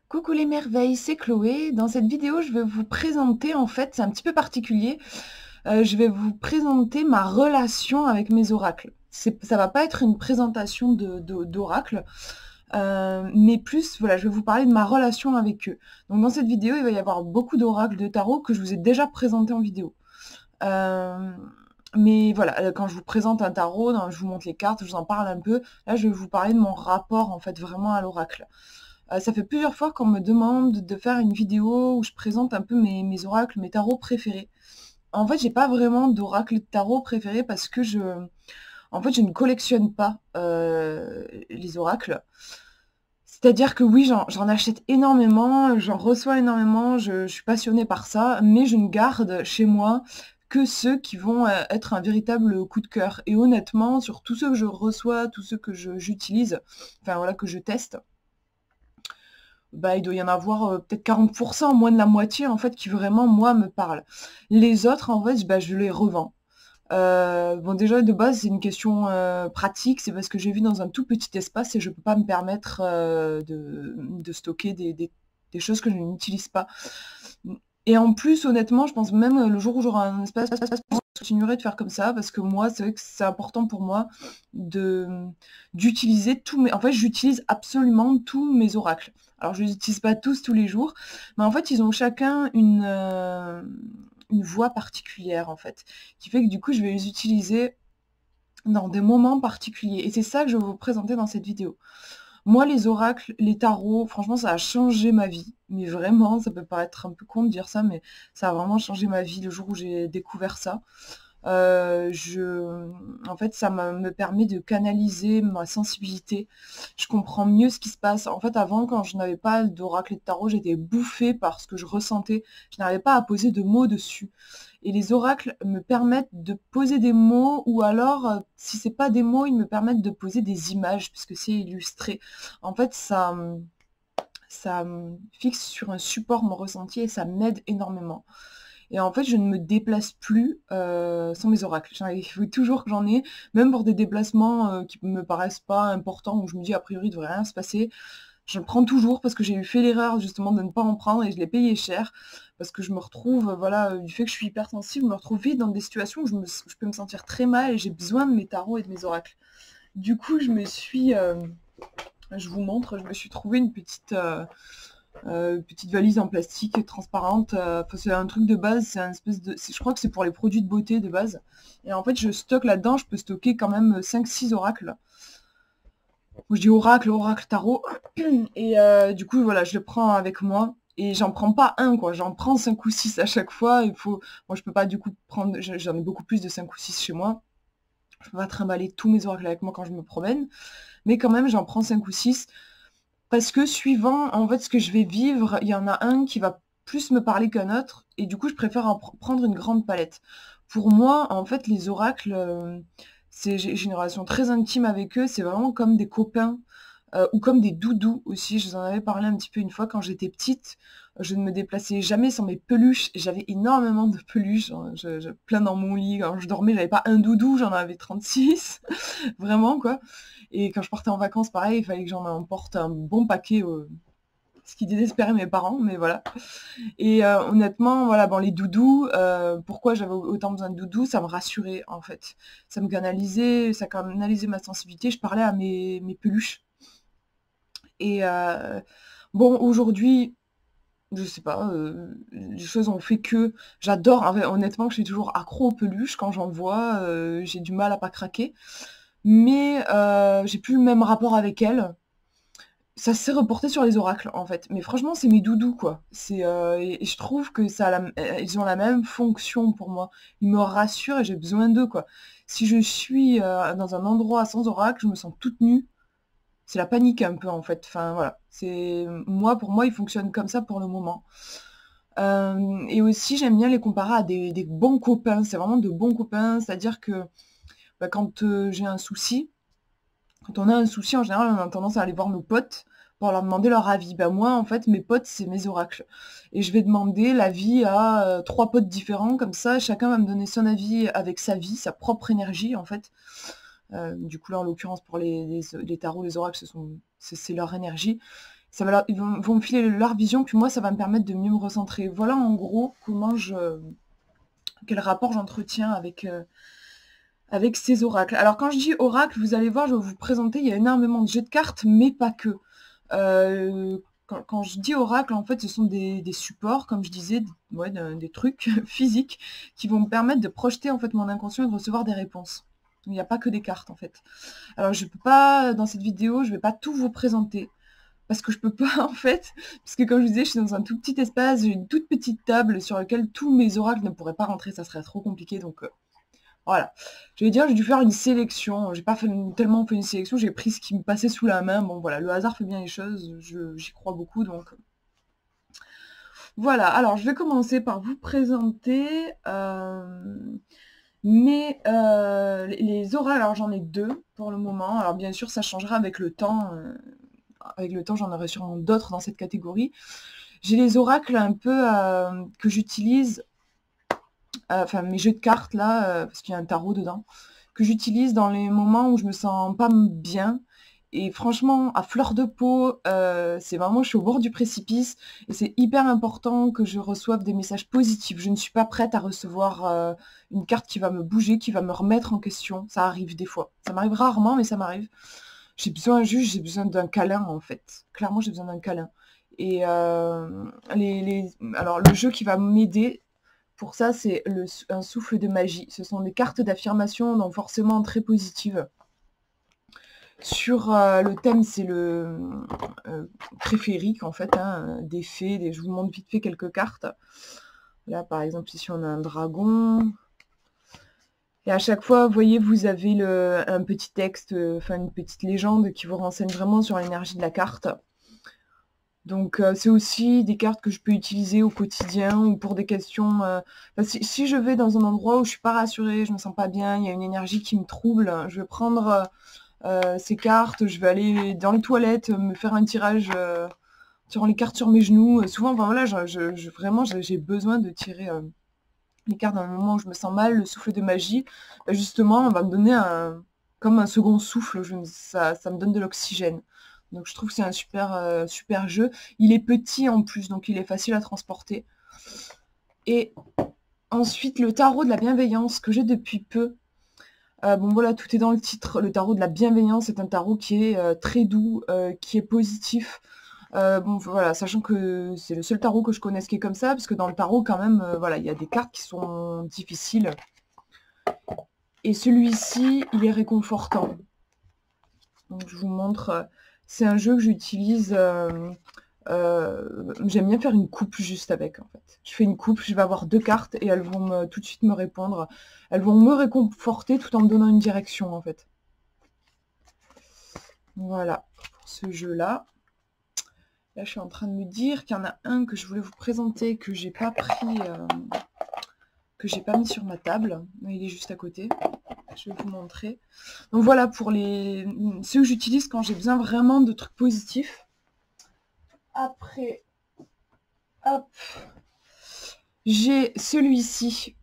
Coucou les merveilles, c'est Chloé. Dans cette vidéo, je vais vous présenter, en fait, c'est un petit peu particulier, je vais vous présenter ma relation avec mes oracles. Ça va pas être une présentation d'oracles, mais plus, voilà, je vais vous parler de ma relation avec eux. Donc dans cette vidéo, il va y avoir beaucoup d'oracles de tarot que je vous ai déjà présentés en vidéo. Euh, mais voilà, quand je vous présente un tarot, je vous montre les cartes, je vous en parle un peu. Là, je vais vous parler de mon rapport, en fait, vraiment à l'oracle. Ça fait plusieurs fois qu'on me demande de faire une vidéo où je présente un peu mes oracles, mes tarots préférés. En fait, j'ai pas vraiment d'oracle de tarot préféré parce que en fait, je ne collectionne pas les oracles. C'est-à-dire que oui, j'en achète énormément, j'en reçois énormément, je suis passionnée par ça, mais je ne garde chez moi que ceux qui vont être un véritable coup de cœur. Et honnêtement, sur tous ceux que je reçois, tous ceux que j'utilise, enfin voilà, que je teste, bah, il doit y en avoir peut-être 40%, moins de la moitié en fait, qui vraiment moi me parlent. Les autres en fait, bah, je les revends. Bon déjà de base c'est une question pratique, c'est parce que j'ai vu dans un tout petit espace et je peux pas me permettre de stocker des choses que je n'utilise pas. Et en plus honnêtement, je pense même le jour où j'aurai un espace, je continuerai de faire comme ça parce que moi c'est vrai que c'est important pour moi de d'utiliser tous mes. En fait, j'utilise absolument tous mes oracles. Alors je les utilise pas tous tous les jours, mais en fait ils ont chacun une voix particulière en fait, qui fait que du coup je vais les utiliser dans des moments particuliers. Et c'est ça que je vais vous présenter dans cette vidéo. Moi, les oracles, les tarots, franchement, ça a changé ma vie. Mais vraiment, ça peut paraître un peu con de dire ça, mais ça a vraiment changé ma vie le jour où j'ai découvert ça. En fait, me permet de canaliser ma sensibilité. Je comprends mieux ce qui se passe. En fait, avant, quand je n'avais pas d'oracle et de tarot, j'étais bouffée par ce que je ressentais. Je n'arrivais pas à poser de mots dessus. Et les oracles me permettent de poser des mots, ou alors, si c'est pas des mots, ils me permettent de poser des images, puisque c'est illustré. En fait, ça fixe sur un support mon ressenti et ça m'aide énormément. Et en fait, je ne me déplace plus sans mes oracles. Il faut toujours que j'en ai, même pour des déplacements qui me paraissent pas importants, où je me dis a priori il devrait rien se passer. Je le prends toujours parce que j'ai fait l'erreur justement de ne pas en prendre et je l'ai payé cher. Parce que je me retrouve, voilà, du fait que je suis hypersensible, je me retrouve vite dans des situations où je peux me sentir très mal et j'ai besoin de mes tarots et de mes oracles. Du coup, je vous montre, je me suis trouvé une petite valise en plastique transparente. Enfin, c'est un truc de base, c'est un espèce de. Je crois que c'est pour les produits de beauté de base. Et en fait, je stocke là-dedans, je peux stocker quand même 5-6 oracles. Je dis oracle, oracle, tarot. Et du coup, voilà, je le prends avec moi. Et j'en prends pas un, quoi. J'en prends 5 ou 6 à chaque fois. Moi, je peux pas du coup prendre. J'en ai beaucoup plus de 5 ou 6 chez moi. Je peux pas trimballer tous mes oracles avec moi quand je me promène. Mais quand même, j'en prends 5 ou 6. Parce que suivant, en fait, ce que je vais vivre, il y en a un qui va plus me parler qu'un autre, et du coup, je préfère prendre une grande palette. Pour moi, en fait, les oracles, j'ai une relation très intime avec eux, c'est vraiment comme des copains, ou comme des doudous aussi. Je vous en avais parlé un petit peu une fois quand j'étais petite. Je ne me déplaçais jamais sans mes peluches, et j'avais énormément de peluches, hein. Plein dans mon lit. Quand je dormais, j'avais pas un doudou, j'en avais 36. Vraiment, quoi. Et quand je partais en vacances, pareil, il fallait que j'en emporte un bon paquet, ce qui désespérait mes parents, mais voilà. Et honnêtement, voilà, bon, les doudous, pourquoi j'avais autant besoin de doudous, ça me rassurait, en fait. Ça canalisait ma sensibilité, je parlais à mes peluches. Et bon, aujourd'hui, je sais pas, les choses ont fait que j'adore, en fait, honnêtement, je suis toujours accro aux peluches. Quand j'en vois, j'ai du mal à pas craquer. Mais j'ai plus le même rapport avec elles. Ça s'est reporté sur les oracles, en fait. Mais franchement, c'est mes doudous, quoi. Et je trouve que ils ont la même fonction pour moi. Ils me rassurent et j'ai besoin d'eux, quoi. Si je suis dans un endroit sans oracle, je me sens toute nue. C'est la panique un peu, en fait. Enfin, voilà. Pour moi, ils fonctionnent comme ça pour le moment. Et aussi, j'aime bien les comparer à des bons copains. C'est vraiment de bons copains. C'est-à-dire que bah, quand j'ai un souci, quand on a un souci, en général, on a tendance à aller voir nos potes pour leur demander leur avis. Ben moi, en fait, mes potes, c'est mes oracles. Et je vais demander l'avis à 3 potes différents, comme ça, chacun va me donner son avis avec sa vie, sa propre énergie, en fait. Du coup, là, en l'occurrence, pour les tarots, les oracles, c'est leur énergie. vont me filer leur vision, puis moi, ça va me permettre de mieux me recentrer. Voilà en gros quel rapport j'entretiens avec ces oracles. Alors quand je dis oracle, vous allez voir, je vais vous présenter, il y a énormément de jeux de cartes, mais pas que. Quand je dis oracle, en fait, ce sont des supports, comme je disais, des trucs physiques qui vont me permettre de projeter en fait mon inconscient et de recevoir des réponses. Il n'y a pas que des cartes en fait. Alors je peux pas, dans cette vidéo, je vais pas tout vous présenter. Parce que je peux pas en fait, parce que comme je vous disais, je suis dans un tout petit espace, j'ai une toute petite table sur laquelle tous mes oracles ne pourraient pas rentrer, ça serait trop compliqué, donc voilà. Je vais dire, j'ai dû faire une sélection. J'ai pas tellement fait une sélection, j'ai pris ce qui me passait sous la main. Bon voilà, le hasard fait bien les choses, j'y crois beaucoup donc. Voilà, alors je vais commencer par vous présenter les oracles. Alors j'en ai deux pour le moment. Alors bien sûr, ça changera avec le temps. Avec le temps, j'en aurai sûrement d'autres dans cette catégorie. J'ai les oracles un peu que j'utilise. Enfin mes jeux de cartes là, parce qu'il y a un tarot dedans, que j'utilise dans les moments où je me sens pas bien. Et franchement, à fleur de peau, c'est vraiment, je suis au bord du précipice et c'est hyper important que je reçoive des messages positifs. Je ne suis pas prête à recevoir une carte qui va me bouger, qui va me remettre en question. Ça arrive des fois. Ça m'arrive rarement, mais ça m'arrive. J'ai besoin juste, j'ai besoin d'un câlin en fait. Clairement, j'ai besoin d'un câlin. Et alors le jeu qui va m'aider pour ça, c'est un souffle de magie. Ce sont des cartes d'affirmation, donc forcément très positives. Sur le thème, c'est le préférique, en fait, hein, des fées. Je vous montre vite fait quelques cartes. Là, par exemple, ici, on a un dragon. Et à chaque fois, vous voyez, vous avez un petit texte, enfin une petite légende qui vous renseigne vraiment sur l'énergie de la carte. Donc c'est aussi des cartes que je peux utiliser au quotidien ou pour des questions. Si je vais dans un endroit où je suis pas rassurée, je me sens pas bien, il y a une énergie qui me trouble, je vais prendre ces cartes, je vais aller dans les toilettes, me faire un tirage, tirant les cartes sur mes genoux. Souvent, ben, voilà, vraiment, j'ai besoin de tirer les cartes dans un moment où je me sens mal, le souffle de magie. Ben, justement, on va me donner comme un second souffle, ça me donne de l'oxygène. Donc je trouve que c'est un super jeu. Il est petit en plus, donc il est facile à transporter. Et ensuite, le tarot de la bienveillance que j'ai depuis peu. Bon voilà, tout est dans le titre. Le tarot de la bienveillance est un tarot qui est très doux, qui est positif. Bon voilà, sachant que c'est le seul tarot que je connaisse qui est comme ça, parce que dans le tarot quand même, voilà, il y a des cartes qui sont difficiles. Et celui-ci, il est réconfortant. Donc je vous montre... C'est un jeu que j'utilise, j'aime bien faire une coupe juste avec, en fait. Je fais une coupe, je vais avoir deux cartes et elles vont tout de suite me répondre. Elles vont me réconforter tout en me donnant une direction, en fait. Voilà, pour ce jeu-là. Là, je suis en train de me dire qu'il y en a un que je voulais vous présenter, que j'ai pas pris, que j'ai pas mis sur ma table. Il est juste à côté. Je vais vous montrer. Donc voilà pour ceux que j'utilise quand j'ai besoin vraiment de trucs positifs. Après, hop, j'ai celui-ci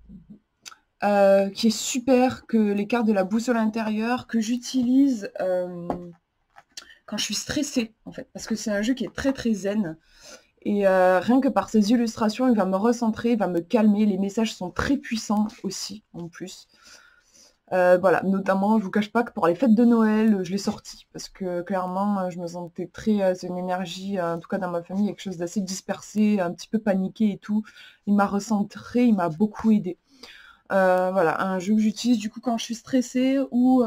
qui est super, que les cartes de la boussole intérieure, que j'utilise quand je suis stressée en fait, parce que c'est un jeu qui est très très zen. Et rien que par ces illustrations, il va me recentrer, il va me calmer. Les messages sont très puissants aussi, en plus. Voilà, notamment, je vous cache pas que pour les fêtes de Noël, je l'ai sorti parce que clairement, je me sentais très, c'est une énergie, en tout cas dans ma famille, quelque chose d'assez dispersé, un petit peu paniqué et tout. Il m'a recentré, il m'a beaucoup aidé. Voilà, un jeu que j'utilise du coup quand je suis stressée ou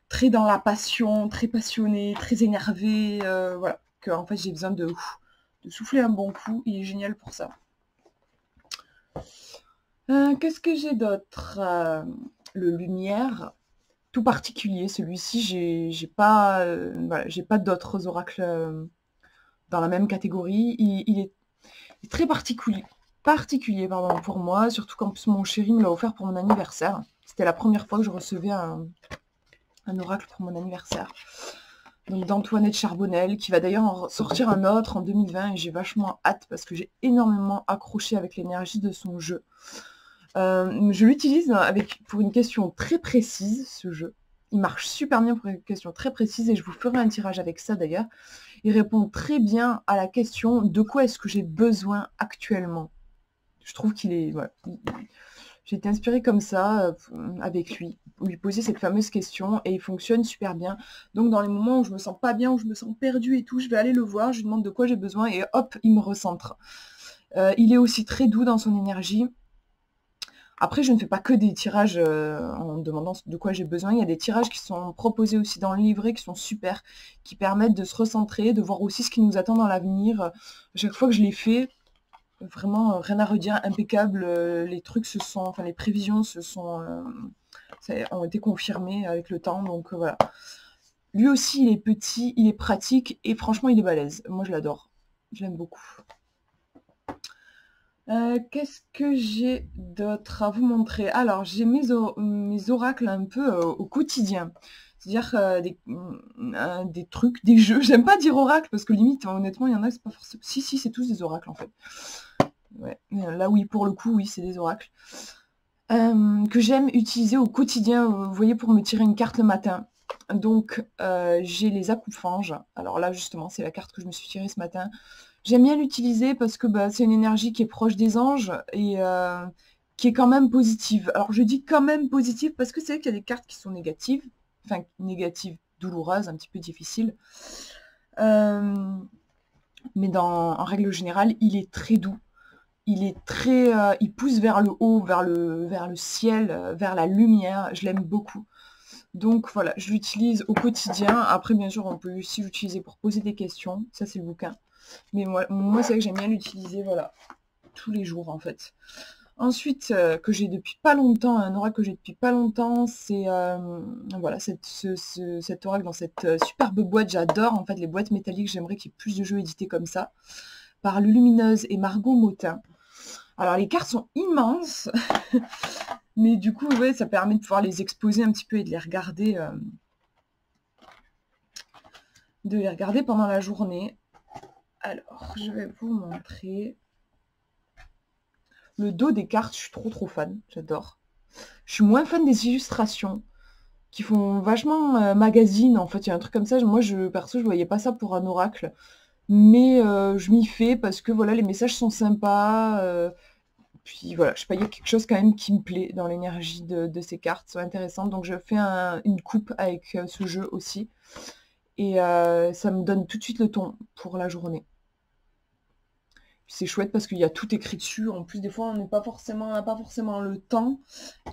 très dans la passion, très passionnée, très énervée, voilà, que en fait j'ai besoin de souffler un bon coup. Il est génial pour ça. Qu'est-ce que j'ai d'autre? Le lumière, tout particulier. Celui-ci, j'ai pas, voilà, j'ai pas d'autres oracles dans la même catégorie. Il est très particulier pardon, pour moi, surtout qu'en plus mon chéri me l'a offert pour mon anniversaire. C'était la première fois que je recevais un oracle pour mon anniversaire. Donc d'Antoinette Charbonnel, qui va d'ailleurs en sortir un autre en 2020, et j'ai vachement hâte parce que j'ai énormément accroché avec l'énergie de son jeu. Je l'utilise pour une question très précise, ce jeu. Il marche super bien pour une question très précise et je vous ferai un tirage avec ça d'ailleurs. Il répond très bien à la question de quoi est-ce que j'ai besoin actuellement. Je trouve qu'il est... Ouais, j'ai été inspirée comme ça avec lui poser cette fameuse question et il fonctionne super bien. Donc dans les moments où je me sens pas bien, où je me sens perdue et tout, je vais aller le voir, je lui demande de quoi j'ai besoin et hop, il me recentre. Il est aussi très doux dans son énergie. Après, je ne fais pas que des tirages en demandant de quoi j'ai besoin. Il y a des tirages qui sont proposés aussi dans le livret, qui sont super, qui permettent de se recentrer, de voir aussi ce qui nous attend dans l'avenir. À chaque fois que je les fais, vraiment rien à redire, impeccable. Les trucs enfin les prévisions ont été confirmées avec le temps. Donc voilà. Lui aussi, il est petit, il est pratique et franchement, il est balèze. Moi, je l'adore. Je l'aime beaucoup. Qu'est-ce que j'ai d'autre à vous montrer? Alors, j'ai mes oracles un peu au quotidien. C'est-à-dire des trucs, des jeux. J'aime pas dire oracle parce que limite, honnêtement, il y en a, c'est pas forcément... Si, c'est tous des oracles en fait. Ouais. Là, oui, pour le coup, oui, c'est des oracles. Que j'aime utiliser au quotidien, vous voyez, pour me tirer une carte le matin. Donc, j'ai les accoupfanges. Alors là, justement, c'est la carte que je me suis tirée ce matin. J'aime bien l'utiliser parce que c'est une énergie qui est proche des anges et qui est quand même positive. Alors, je dis quand même positive parce que c'est vrai qu'il y a des cartes qui sont négatives. Enfin, négatives, douloureuses, un petit peu difficiles. Mais en règle générale, il est très doux. Il est très, il pousse vers le haut, vers le ciel, vers la lumière. Je l'aime beaucoup. Donc voilà, je l'utilise au quotidien. Après, bien sûr, on peut aussi l'utiliser pour poser des questions. Ça, c'est le bouquin. Mais moi c'est vrai que j'aime bien l'utiliser, voilà, tous les jours en fait. Ensuite, que j'ai depuis pas longtemps, un oracle que j'ai depuis pas longtemps, c'est voilà, cet oracle dans cette superbe boîte. J'adore en fait les boîtes métalliques. J'aimerais qu'il y ait plus de jeux édités comme ça, par Lulumineuse et Margot Motin. Alors les cartes sont immenses, mais du coup, ouais, ça permet de pouvoir les exposer un petit peu et de les regarder pendant la journée. Alors, je vais vous montrer le dos des cartes. Je suis trop fan, j'adore. Je suis moins fan des illustrations qui font vachement magazine. En fait, il y a un truc comme ça. Moi, perso, je voyais pas ça pour un oracle. Mais je m'y fais parce que voilà, les messages sont sympas. Puis voilà, je sais pas, il y a quelque chose quand même qui me plaît dans l'énergie de ces cartes. C'est intéressant. Donc je fais une coupe avec ce jeu aussi. Et ça me donne tout de suite le ton pour la journée. C'est chouette parce qu'il y a tout écrit dessus. En plus, des fois, on n'a pas forcément le temps.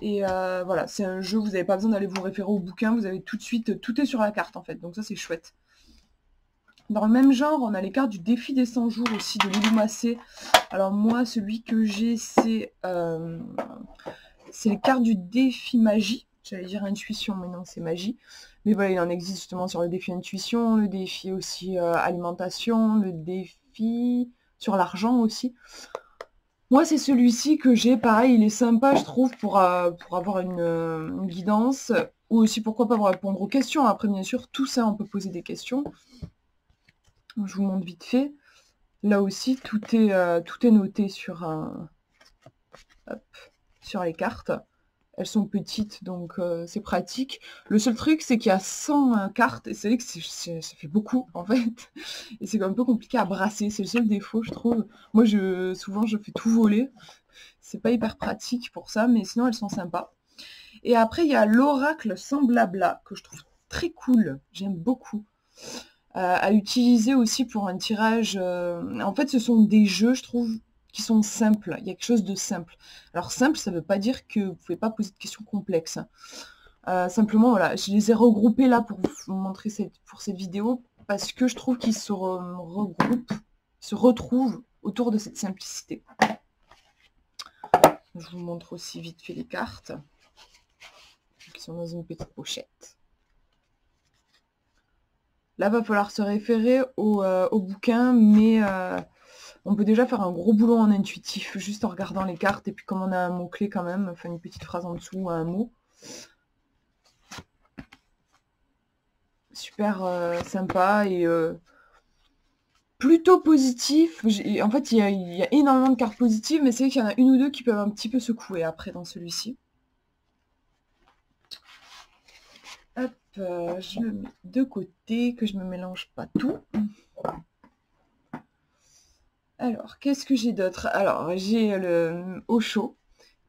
Et voilà, c'est un jeu, vous n'avez pas besoin d'aller vous référer au bouquin. Vous avez tout de suite, tout est sur la carte en fait. Donc ça, c'est chouette. Dans le même genre, on a les cartes du défi des 100 jours aussi de Lilou Massé. Alors moi, celui que j'ai, c'est les cartes du défi magie. J'allais dire intuition, mais non, c'est magie. Mais voilà, il en existe justement sur le défi intuition, le défi aussi alimentation, le défi sur l'argent aussi. Moi, c'est celui-ci que j'ai. Pareil, il est sympa, je trouve, pour avoir une guidance. Ou aussi, pourquoi pas, pour répondre aux questions. Après, bien sûr, tout ça, on peut poser des questions. Je vous montre vite fait. Là aussi, tout est noté sur les cartes. Elles sont petites, donc c'est pratique. Le seul truc, c'est qu'il y a 100 cartes, et c'est vrai que ça fait beaucoup, en fait. Et c'est un peu compliqué à brasser, c'est le seul défaut, je trouve. Moi, souvent, je fais tout voler. C'est pas hyper pratique pour ça, mais sinon, elles sont sympas. Et après, il y a l'oracle sans blabla, que je trouve très cool. J'aime beaucoup. À utiliser aussi pour un tirage. En fait, ce sont des jeux, je trouve, qui sont simples. Il y a quelque chose de simple. Alors simple, ça ne veut pas dire que vous ne pouvez pas poser de questions complexes. Simplement, voilà, je les ai regroupés là pour vous montrer pour cette vidéo parce que je trouve qu'ils se regroupent, se retrouvent autour de cette simplicité. Je vous montre aussi vite fait les cartes qui sont dans une petite pochette. Là, va falloir se référer au bouquin, mais on peut déjà faire un gros boulot en intuitif, juste en regardant les cartes, et puis comme on a un mot-clé quand même, enfin une petite phrase en dessous, un mot. Super sympa et plutôt positif. En fait, il y a énormément de cartes positives, mais c'est vrai qu'il y en a une ou deux qui peuvent un petit peu secouer après dans celui-ci. Hop. je le mets de côté, que je me mélange pas tout. Alors, qu'est-ce que j'ai d'autre? Alors, j'ai le Osho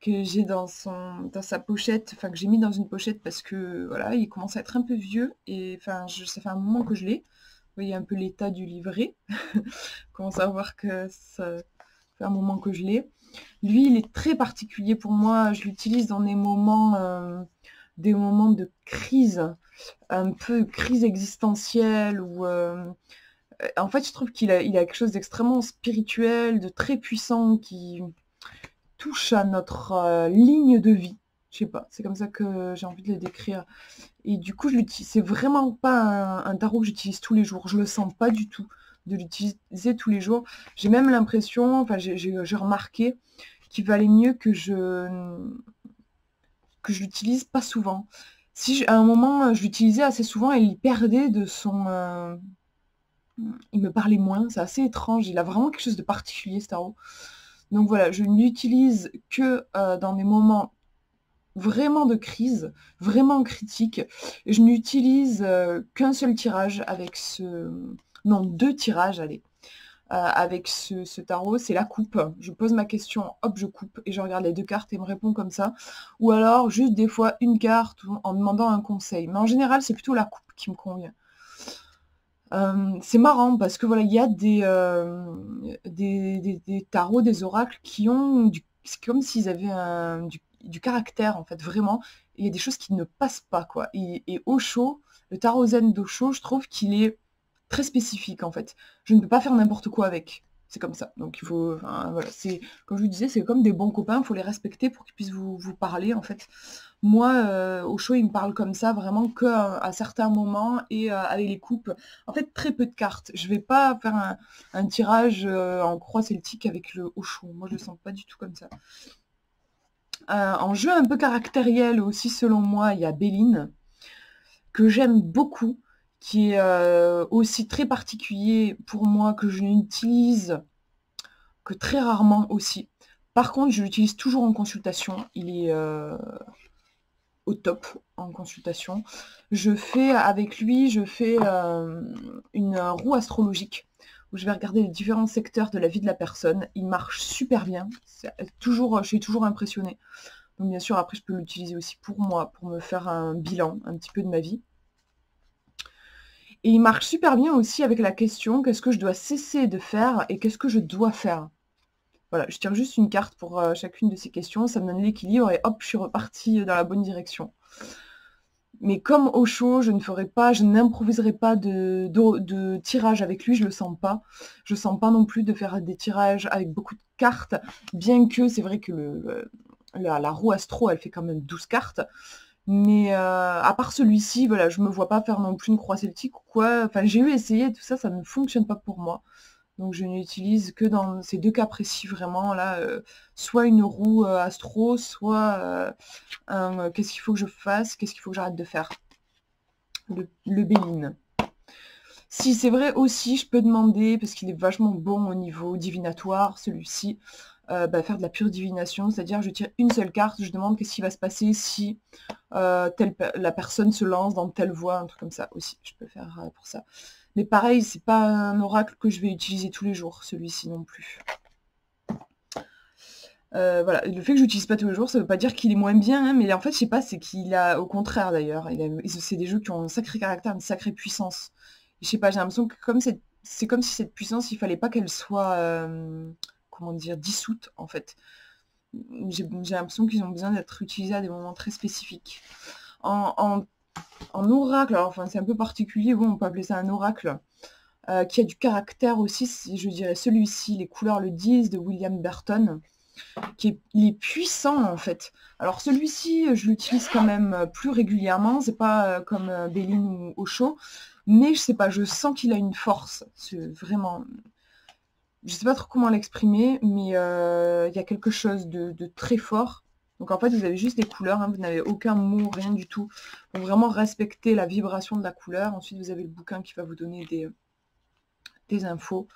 que j'ai dans sa pochette, enfin que j'ai mis dans une pochette parce que voilà, il commence à être un peu vieux et enfin ça fait un moment que je l'ai. Vous voyez un peu l'état du livret. Commence à voir que ça fait un moment que je l'ai. Lui, il est très particulier pour moi. Je l'utilise dans des moments de crise, un peu crise existentielle ou en fait, je trouve il a quelque chose d'extrêmement spirituel, de très puissant qui touche à notre ligne de vie. Je sais pas, c'est comme ça que j'ai envie de le décrire. Et du coup, je l'utilise. C'est vraiment pas un tarot que j'utilise tous les jours. Je le sens pas du tout de l'utiliser tous les jours. J'ai même l'impression, enfin, j'ai remarqué qu'il valait mieux que je l'utilise pas souvent. Si à un moment, je l'utilisais assez souvent et il perdait de son. Il me parlait moins. C'est assez étrange. Il a vraiment quelque chose de particulier, ce tarot. Donc voilà, je ne l'utilise que dans des moments vraiment de crise, vraiment critique. Et je n'utilise qu'un seul tirage avec non, 2 tirages, allez, avec ce tarot, c'est la coupe. Je pose ma question, hop, je coupe, et je regarde les 2 cartes et me répond comme ça. Ou alors, juste des fois, une carte en demandant un conseil. Mais en général, c'est plutôt la coupe qui me convient. C'est marrant parce que voilà, il y a des tarots, des oracles qui ont c'est comme s'ils avaient du caractère en fait, vraiment. Et il y a des choses qui ne passent pas quoi. Et Osho, le tarot zen d'Osho, je trouve qu'il est très spécifique en fait. Je ne peux pas faire n'importe quoi avec. C'est comme ça. Donc il faut, enfin, voilà, comme je vous disais, c'est comme des bons copains, il faut les respecter pour qu'ils puissent vous parler en fait. Moi, Osho, il me parle comme ça vraiment qu'à certains moments et avec les coupes. En fait, très peu de cartes. Je vais pas faire un tirage en croix celtique avec le Osho. Moi, je le sens pas du tout comme ça. En jeu un peu caractériel aussi, selon moi, il y a Béline, que j'aime beaucoup, qui est aussi très particulier pour moi, que je n'utilise que très rarement aussi. Par contre, je l'utilise toujours en consultation. Il est au top en consultation. Avec lui, je fais une roue astrologique où je vais regarder les différents secteurs de la vie de la personne. Il marche super bien. Je suis toujours impressionnée. Donc bien sûr, après, je peux l'utiliser aussi pour moi, pour me faire un bilan un petit peu de ma vie. Et il marche super bien aussi avec la question, qu'est-ce que je dois cesser de faire et qu'est-ce que je dois faire? Voilà, je tire juste une carte pour chacune de ces questions, ça me donne l'équilibre et hop, je suis repartie dans la bonne direction. Mais comme Osho, je n'improviserai pas de tirage avec lui, je le sens pas. Je sens pas non plus de faire des tirages avec beaucoup de cartes, bien que c'est vrai que la roue astro, elle fait quand même 12 cartes. Mais à part celui-ci, voilà, je me vois pas faire non plus une croix celtique ou quoi. Enfin, j'ai eu essayé tout ça, ça ne fonctionne pas pour moi. Donc je n'utilise que dans ces 2 cas précis vraiment là, soit une roue astro, soit qu'est-ce qu'il faut que je fasse, qu'est-ce qu'il faut que j'arrête de faire. Le Béline. Si c'est vrai aussi, je peux demander, parce qu'il est vachement bon au niveau divinatoire, celui-ci, faire de la pure divination, c'est-à-dire je tire une seule carte, je demande qu'est-ce qui va se passer si la personne se lance dans telle voie, un truc comme ça aussi, je peux faire pour ça. Mais pareil, c'est pas un oracle que je vais utiliser tous les jours, celui-ci non plus. Voilà, le fait que je l'utilise pas tous les jours, ça veut pas dire qu'il est moins bien, hein, mais en fait, je sais pas, c'est qu'il a au contraire d'ailleurs, c'est des jeux qui ont un sacré caractère, une sacrée puissance. Je sais pas, j'ai l'impression que c'est comme si cette puissance, il fallait pas qu'elle soit, comment dire, dissoute en fait. J'ai l'impression qu'ils ont besoin d'être utilisés à des moments très spécifiques. En oracle, alors enfin c'est un peu particulier, bon, on peut appeler ça un oracle, qui a du caractère aussi, je dirais celui-ci, les couleurs le disent, de William Burton, il est puissant en fait. Alors celui-ci, je l'utilise quand même plus régulièrement, c'est pas comme Béline ou Osho, mais je sais pas, je sens qu'il a une force, c'est vraiment... Je sais pas trop comment l'exprimer, mais il y a quelque chose de très fort. Donc en fait, vous avez juste des couleurs, hein, vous n'avez aucun mot, rien du tout. Pour vraiment respecter la vibration de la couleur. Ensuite, vous avez le bouquin qui va vous donner des infos.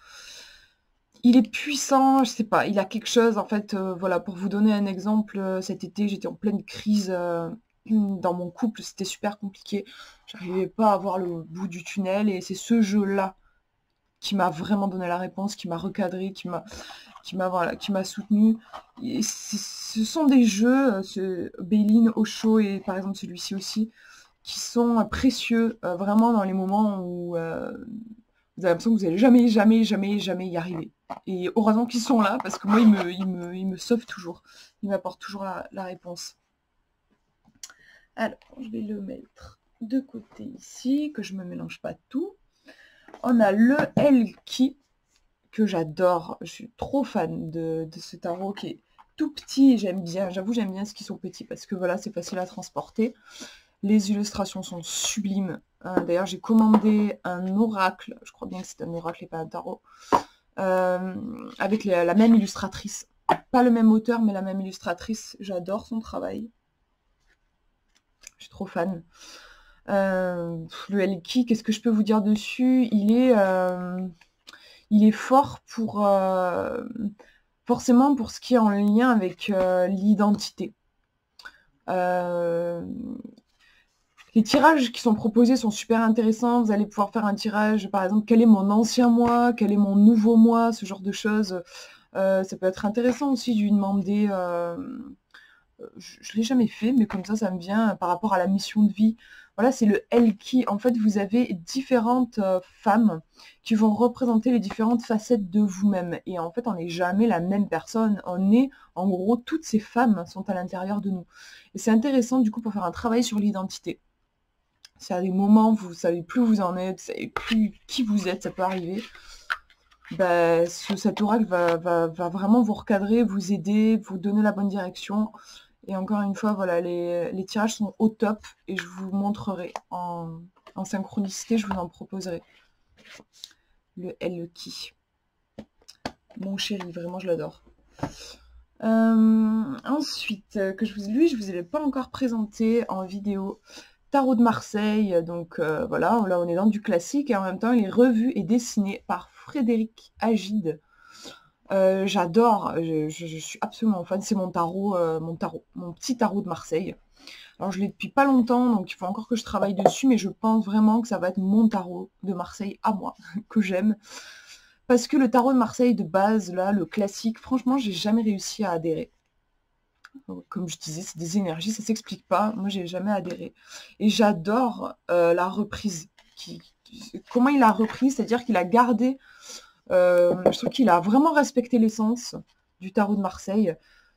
Il est puissant, je sais pas, il a quelque chose, en fait, voilà, pour vous donner un exemple, cet été, j'étais en pleine crise dans mon couple, c'était super compliqué. J'arrivais pas à voir le bout du tunnel et c'est ce jeu-là qui m'a vraiment donné la réponse, qui m'a recadré, voilà, qui m'a soutenu. Et ce sont des jeux, Baylin, Osho et par exemple celui-ci aussi, qui sont précieux vraiment dans les moments où vous avez l'impression que vous n'allez jamais, jamais, jamais, jamais y arriver. Et heureusement qu'ils sont là parce que moi, ils me sauvent toujours. Ils m'apportent toujours la réponse. Alors, je vais le mettre de côté ici, que je ne me mélange pas tout. On a le Elki, que j'adore. Je suis trop fan de ce tarot qui est tout petit. J'aime bien, j'avoue, j'aime bien ce qui sont petits parce que voilà, c'est facile à transporter. Les illustrations sont sublimes. D'ailleurs, j'ai commandé un oracle. Je crois bien que c'est un oracle et pas un tarot. Avec la même illustratrice. Pas le même auteur, mais la même illustratrice. J'adore son travail. Je suis trop fan. Le Elki, qu'est-ce que je peux vous dire dessus? Il est fort pour forcément pour ce qui est en lien avec l'identité. Les tirages qui sont proposés sont super intéressants. Vous allez pouvoir faire un tirage, par exemple, quel est mon ancien moi, quel est mon nouveau moi, ce genre de choses. Ça peut être intéressant aussi de lui demander... je ne l'ai jamais fait, mais comme ça me vient par rapport à la mission de vie. Voilà, c'est le Elki. En fait, vous avez différentes femmes qui vont représenter les différentes facettes de vous-même. Et en fait, on n'est jamais la même personne. On est, en gros, toutes ces femmes sont à l'intérieur de nous. Et c'est intéressant, du coup, pour faire un travail sur l'identité. Si à des moments, vous ne savez plus où vous en êtes, vous ne savez plus qui vous êtes, ça peut arriver. Bah, cet oracle va vraiment vous recadrer, vous aider, vous donner la bonne direction. Et encore une fois, voilà, les tirages sont au top et je vous montrerai en synchronicité, je vous en proposerai. Le Elki. Mon chéri, vraiment, je l'adore. Ensuite, lui, je vous l'ai pas encore présenté en vidéo. Tarot de Marseille, donc voilà, là on est dans du classique et en même temps il est revu et dessiné par Frédéric Agide. J'adore, je suis absolument fan, c'est mon petit tarot de Marseille. Alors je l'ai depuis pas longtemps, donc il faut encore que je travaille dessus, mais je pense vraiment que ça va être mon tarot de Marseille à moi, que j'aime. Parce que le tarot de Marseille de base, là, le classique, franchement, j'ai jamais réussi à adhérer. Comme je disais, c'est des énergies, ça s'explique pas. Moi, j'ai jamais adhéré. Et j'adore la reprise. Comment il a repris, c'est-à-dire qu'il a gardé... je trouve qu'il a vraiment respecté l'essence du tarot de Marseille,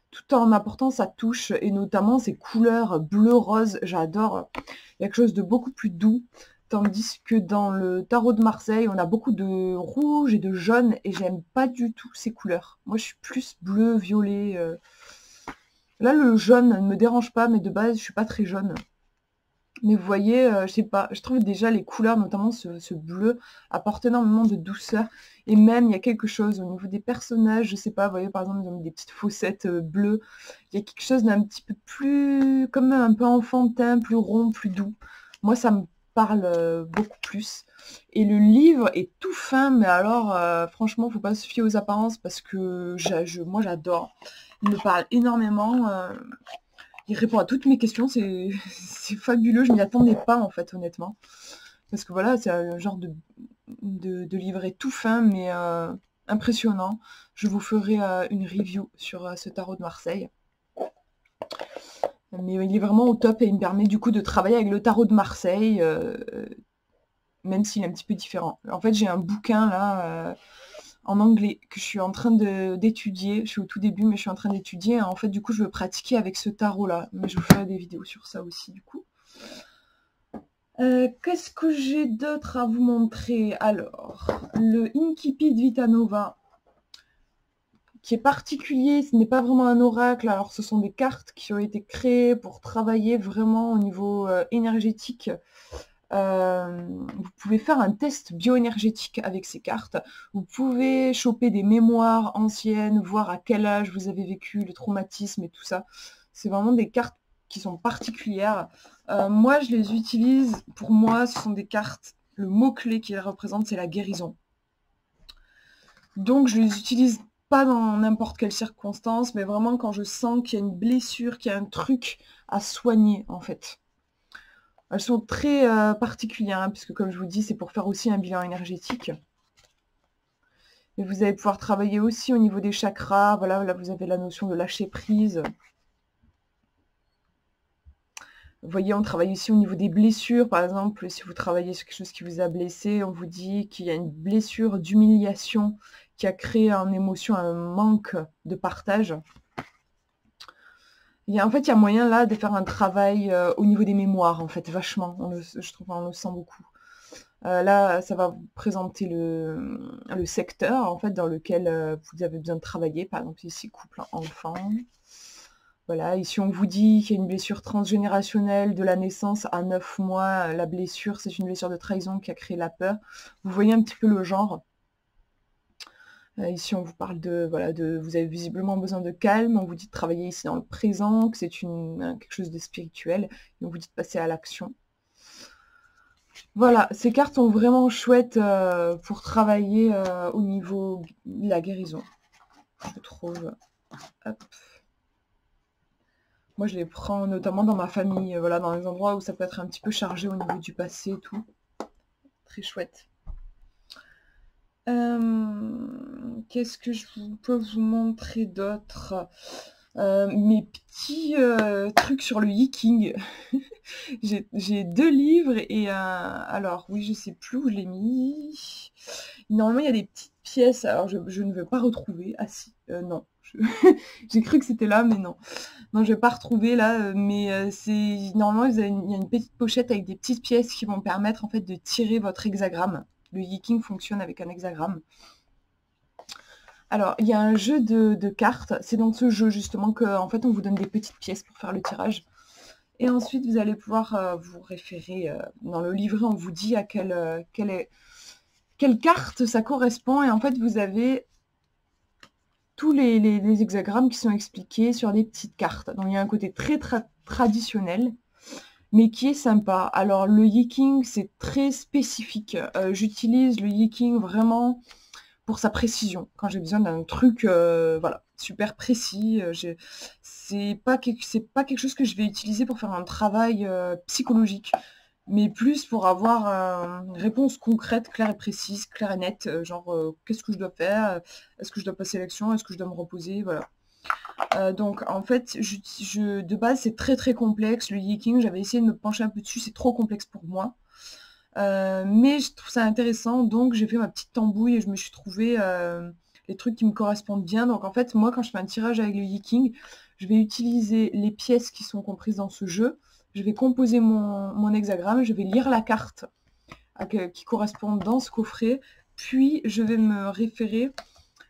tout en apportant sa touche, et notamment ses couleurs bleu-rose. J'adore. Il y a quelque chose de beaucoup plus doux. Tandis que dans le tarot de Marseille, on a beaucoup de rouge et de jaune, et j'aime pas du tout ces couleurs. Moi, je suis plus bleu, violet... Là, le jaune ne me dérange pas, mais de base, je suis pas très jaune. Mais vous voyez, je sais pas, je trouve déjà les couleurs, notamment ce bleu, apportent énormément de douceur. Et même, il y a quelque chose au niveau des personnages, je sais pas, vous voyez, par exemple, ils ont mis des petites fossettes bleues. Il y a quelque chose d'un petit peu plus, comme un peu enfantin, plus rond, plus doux. Moi, ça me parle beaucoup plus. Et le livre est tout fin, mais alors, franchement, faut pas se fier aux apparences parce que moi, j'adore. Il me parle énormément. Il répond à toutes mes questions. C'est fabuleux. Je m'y attendais pas, en fait, honnêtement. Parce que voilà, c'est un genre de livret tout fin, mais impressionnant. Je vous ferai une review sur ce tarot de Marseille. Mais il est vraiment au top et il me permet du coup de travailler avec le tarot de Marseille, même s'il est un petit peu différent. En fait, j'ai un bouquin là en anglais que je suis en train d'étudier. Je suis au tout début, mais je suis en train d'étudier. En fait, du coup, je veux pratiquer avec ce tarot-là. Mais je vous ferai des vidéos sur ça aussi, du coup. Qu'est-ce que j'ai d'autre à vous montrer? Alors, le Incipit Vita Nova, qui est particulier, ce n'est pas vraiment un oracle. Alors, ce sont des cartes qui ont été créées pour travailler vraiment au niveau énergétique. Vous pouvez faire un test bioénergétique avec ces cartes. Vous pouvez choper des mémoires anciennes, voir à quel âge vous avez vécu, le traumatisme et tout ça. C'est vraiment des cartes qui sont particulières. Moi, je les utilise. Pour moi, ce sont des cartes. Le mot-clé qui les représente, c'est la guérison. Donc, je les utilise pas dans n'importe quelle circonstance, mais vraiment quand je sens qu'il y a une blessure, qu'il y a un truc à soigner, en fait. Elles sont très particulières, hein, puisque comme je vous dis, c'est pour faire aussi un bilan énergétique. Et vous allez pouvoir travailler aussi au niveau des chakras. Voilà, là vous avez la notion de lâcher prise. Vous voyez, on travaille ici au niveau des blessures. Par exemple, si vous travaillez sur quelque chose qui vous a blessé, on vous dit qu'il y a une blessure d'humiliation qui a créé une émotion, un manque de partage. En fait, il y a moyen là de faire un travail au niveau des mémoires, en fait, vachement. Je trouve qu'on le sent beaucoup. Là, ça va vous présenter le secteur, en fait, dans lequel vous avez besoin de travailler. Par exemple, ici, couple enfant. Voilà, ici on vous dit qu'il y a une blessure transgénérationnelle de la naissance à 9 mois. La blessure, c'est une blessure de trahison qui a créé la peur. Vous voyez un petit peu le genre. Ici on vous parle voilà, vous avez visiblement besoin de calme. On vous dit de travailler ici dans le présent, que c'est quelque chose de spirituel. Et on vous dit de passer à l'action. Voilà, ces cartes sont vraiment chouettes pour travailler au niveau de la guérison, je trouve. Hop. Moi, je les prends notamment dans ma famille, voilà, dans les endroits où ça peut être un petit peu chargé au niveau du passé et tout. Très chouette. Qu'est-ce que je peux vous montrer d'autre? Mes petits trucs sur le yiking. J'ai 2 livres et alors oui, je sais plus où je l'ai mis. Normalement, il y a des petites pièces. Alors, je ne veux pas retrouver. Ah si, non. J'ai cru que c'était là, mais non. Non, je vais pas retrouver là, mais c'est normalement il y a une petite pochette avec des petites pièces qui vont permettre en fait de tirer votre hexagramme. Le yiking fonctionne avec un hexagramme. Alors, il y a un jeu de cartes. C'est dans ce jeu justement qu'en fait on vous donne des petites pièces pour faire le tirage. Et ensuite vous allez pouvoir vous référer dans le livret. On vous dit à quelle carte ça correspond. Et en fait vous avez tous les hexagrammes qui sont expliqués sur des petites cartes. Donc il y a un côté très traditionnel, mais qui est sympa. Alors le yiking, c'est très spécifique. J'utilise le yiking vraiment pour sa précision. Quand j'ai besoin d'un truc voilà, super précis, c'est pas quelque chose que je vais utiliser pour faire un travail psychologique, mais plus pour avoir une réponse concrète, claire et précise, claire et nette, genre qu'est-ce que je dois faire, est-ce que je dois passer à l'action, est-ce que je dois me reposer, voilà. Donc en fait, de base c'est très très complexe, le yiking, j'avais essayé de me pencher un peu dessus, c'est trop complexe pour moi. Mais je trouve ça intéressant, donc j'ai fait ma petite tambouille et je me suis trouvé les trucs qui me correspondent bien. Donc en fait, moi quand je fais un tirage avec le yiking, je vais utiliser les pièces qui sont comprises dans ce jeu. Je vais composer mon hexagramme, je vais lire la carte qui correspond dans ce coffret, puis je vais me référer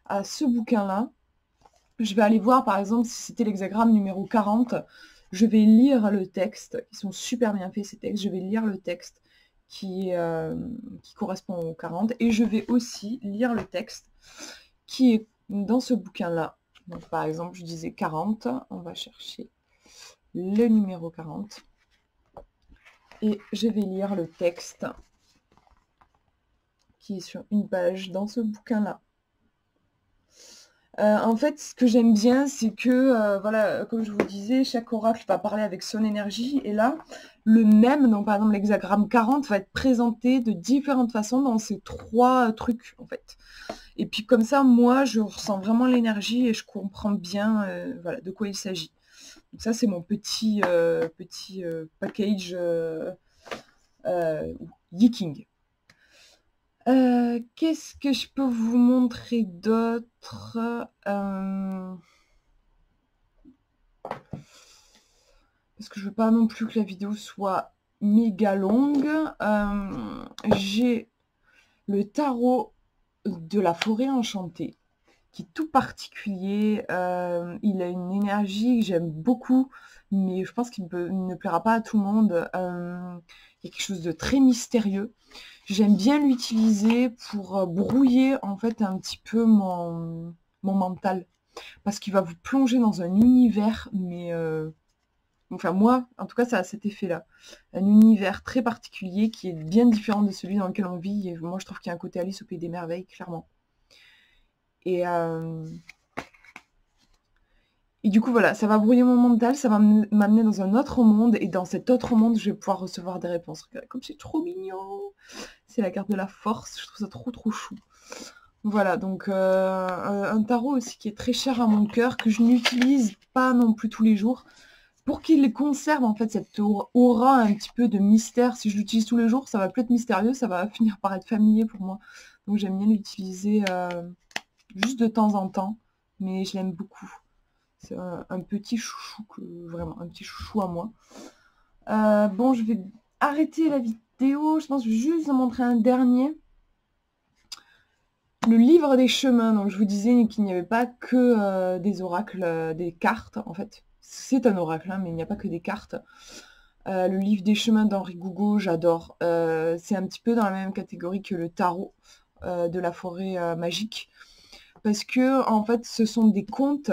à ce bouquin-là. Je vais aller voir par exemple si c'était l'hexagramme numéro 40. Je vais lire le texte, ils sont super bien faits ces textes, je vais lire le texte qui correspond au 40, et je vais aussi lire le texte qui est dans ce bouquin-là. Donc par exemple, je disais 40, on va chercher le numéro 40. Et je vais lire le texte qui est sur une page dans ce bouquin-là. En fait, ce que j'aime bien, c'est que, voilà, comme je vous disais, chaque oracle va parler avec son énergie. Et là, le même, donc par exemple l'hexagramme 40, va être présenté de différentes façons dans ces 3 trucs, en fait. Et puis comme ça, moi, je ressens vraiment l'énergie et je comprends bien voilà, de quoi il s'agit. Donc ça, c'est mon petit package yiking. Qu'est-ce que je peux vous montrer d'autre parce que je veux pas non plus que la vidéo soit méga longue. J'ai le tarot de la forêt enchantée, qui est tout particulier. Il a une énergie que j'aime beaucoup, mais je pense qu'il ne plaira pas à tout le monde. Il y a quelque chose de très mystérieux. J'aime bien l'utiliser pour brouiller en fait un petit peu mon mental, parce qu'il va vous plonger dans un univers, mais enfin moi, en tout cas, ça a cet effet-là. Un univers très particulier qui est bien différent de celui dans lequel on vit. Et moi, je trouve qu'il y a un côté Alice au Pays des Merveilles, clairement. Et, et du coup, voilà, ça va brouiller mon mental, ça va m'amener dans un autre monde, et dans cet autre monde, je vais pouvoir recevoir des réponses. Regardez comme c'est trop mignon! C'est la carte de la force, je trouve ça trop trop chou. Voilà, donc un tarot aussi qui est très cher à mon cœur, que je n'utilise pas non plus tous les jours, pour qu'il conserve en fait cette aura un petit peu de mystère. Si je l'utilise tous les jours, ça va plus être mystérieux, ça va finir par être familier pour moi. Donc j'aime bien l'utiliser juste de temps en temps, mais je l'aime beaucoup. C'est un petit chouchou, vraiment, un petit chouchou à moi. Bon, je vais arrêter la vidéo, je pense que je vais juste vous montrer un dernier. Le livre des chemins, donc je vous disais qu'il n'y avait pas que des oracles, des cartes en fait. C'est un oracle, hein, mais il n'y a pas que des cartes. Le livre des chemins d'Henri Gougaud, j'adore. C'est un petit peu dans la même catégorie que le tarot de la forêt magique. Parce que, en fait, ce sont des contes.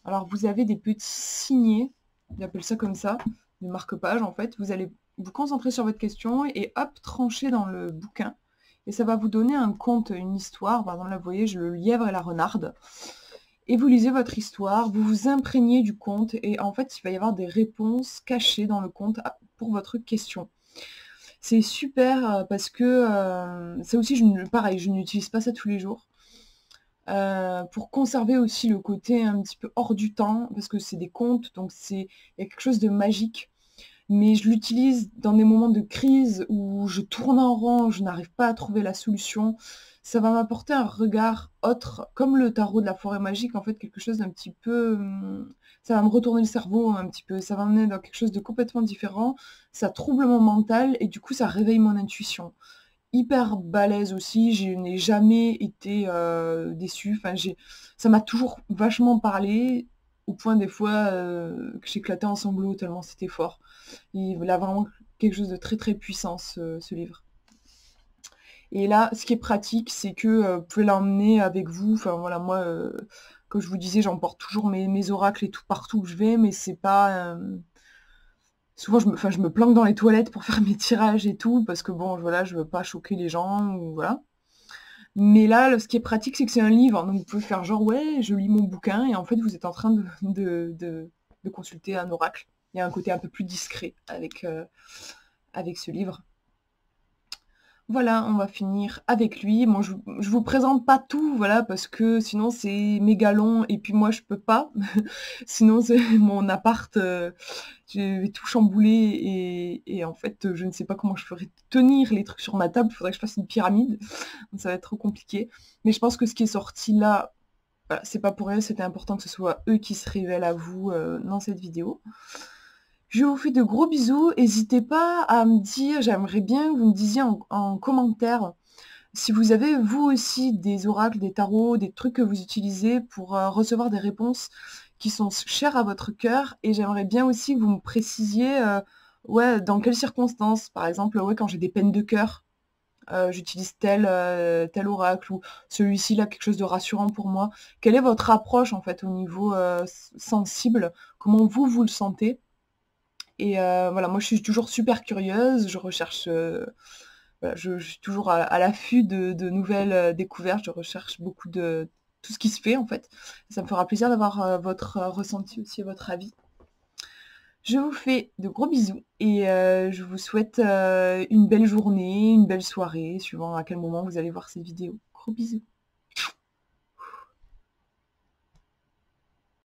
Alors, vous avez des petits signets, j'appelle ça comme ça, des marque-pages en fait. Vous allez vous concentrer sur votre question et hop, trancher dans le bouquin. Et ça va vous donner un conte, une histoire. Par exemple, là, vous voyez, j'ai le lièvre et la renarde. Et vous lisez votre histoire, vous vous imprégnez du conte, et en fait, il va y avoir des réponses cachées dans le conte pour votre question. C'est super parce que ça aussi, pareil, je n'utilise pas ça tous les jours. Pour conserver aussi le côté un petit peu hors du temps, parce que c'est des contes, donc il y a quelque chose de magique. Mais je l'utilise dans des moments de crise où je tourne en rond, je n'arrive pas à trouver la solution. Ça va m'apporter un regard autre, comme le tarot de la forêt magique, en fait, quelque chose d'un petit peu... ça va me retourner le cerveau un petit peu, ça va m'amener dans quelque chose de complètement différent, ça trouble mon mental, et du coup, ça réveille mon intuition. Hyper balèze aussi, je n'ai jamais été déçue, enfin, ça m'a toujours vachement parlé, au point des fois que j'éclatais en sanglots tellement c'était fort. Il a vraiment quelque chose de très très puissant ce livre. Et là, ce qui est pratique, c'est que vous pouvez l'emmener avec vous. Enfin voilà, moi, comme je vous disais, j'emporte toujours mes oracles et tout partout où je vais, mais c'est pas... souvent, je me planque dans les toilettes pour faire mes tirages et tout, parce que bon, voilà, je veux pas choquer les gens, ou voilà. Mais là, ce qui est pratique, c'est que c'est un livre, donc vous pouvez faire genre, ouais, je lis mon bouquin, et en fait, vous êtes en train de consulter un oracle. Il y a un côté un peu plus discret avec ce livre. Voilà, on va finir avec lui. Bon, je vous présente pas tout, voilà, parce que sinon c'est méga long, et puis moi je peux pas. Sinon c'est mon appart, je vais tout chambouler, et en fait je ne sais pas comment je ferai tenir les trucs sur ma table, il faudrait que je fasse une pyramide, donc ça va être trop compliqué. Mais je pense que ce qui est sorti là, voilà, c'est pas pour elle, c'était important que ce soit eux qui se révèlent à vous dans cette vidéo. Je vous fais de gros bisous. N'hésitez pas à me dire, j'aimerais bien que vous me disiez en commentaire si vous avez vous aussi des oracles, des tarots, des trucs que vous utilisez pour recevoir des réponses qui sont chères à votre cœur. Et j'aimerais bien aussi que vous me précisiez ouais, dans quelles circonstances. Par exemple, ouais, quand j'ai des peines de cœur, j'utilise tel oracle, ou celui-ci là, quelque chose de rassurant pour moi. Quelle est votre approche en fait au niveau sensible? Comment vous le sentez? Et voilà, moi je suis toujours super curieuse, je recherche, voilà, je suis toujours à l'affût de nouvelles découvertes, je recherche beaucoup de tout ce qui se fait en fait. Ça me fera plaisir d'avoir votre ressenti aussi et votre avis. Je vous fais de gros bisous, et je vous souhaite une belle journée, une belle soirée, suivant à quel moment vous allez voir cette vidéo. Gros bisous.